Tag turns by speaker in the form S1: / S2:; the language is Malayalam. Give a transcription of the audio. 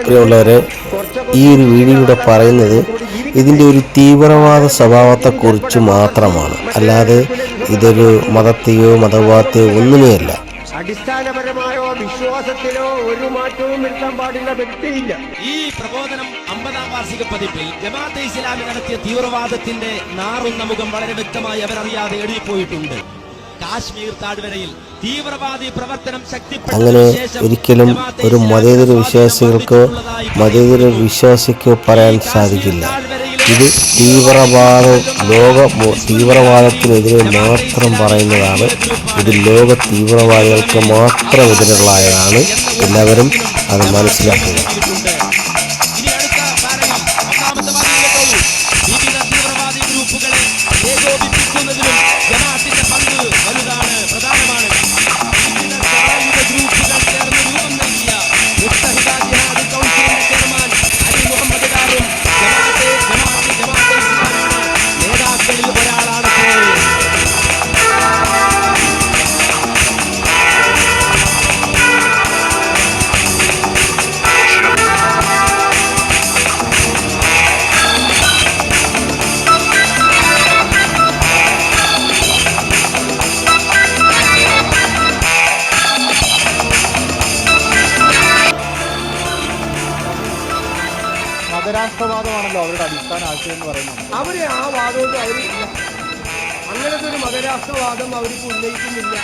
S1: പ്രിയമുള്ളവരെ, ഈ ഒരു വീഡിയോയിലൂടെ പറയുന്നത് ഇതിൻ്റെ ഒരു തീവ്രവാദ സ്വഭാവത്തെക്കുറിച്ച് മാത്രമാണ്, അല്ലാതെ ഇതൊരു മതത്തെയോ മതവാദത്തെയോ ഒന്നുമേയല്ല.
S2: അടിസ്ഥാനപരമായോ വിശ്വാസത്തിലോ ഒരു മാറ്റവും വരുത്താൻ പാടുള്ള വ്യക്തിയില്ല.
S3: ഈ പ്രബോധനം 50-ാം വാർഷിക പതിപ്പിൽ ജമാഅത്തെ ഇസ്ലാമി നടത്തിയ തീവ്രവാദത്തിന്റെ നാറുന്ന മുഖം വളരെ വ്യക്തമായി അവരറിയാതെ എഴുതിപ്പോയിട്ടുണ്ട്. കാശ്മീർ താഴ്വരയിൽ തീവ്രവാദി പ്രവർത്തനം
S1: അങ്ങനെ ഒരിക്കലും ഒരു മതേതര വിശ്വാസിക്കോ പറയാൻ സാധിക്കില്ല. ഇത് തീവ്രവാദത്തിനെതിരെ മാത്രം പറയുന്നതാണ്. ഇത് ലോക തീവ്രവാദികൾക്ക് മാത്രം എതിരുള്ളതാണ്. എല്ലാവരും അത് മനസ്സിലാക്കുക.
S4: മതരാഷ്ട്രവാദമാണല്ലോ അവരുടെ അടിസ്ഥാന ആശയം എന്ന് പറയുന്നത്.
S2: അവര് ആ വാദവും അവരില്ല, അങ്ങനത്തെ ഒരു മതരാഷ്ട്രവാദം അവർക്ക് ഉന്നയിക്കുന്നില്ല.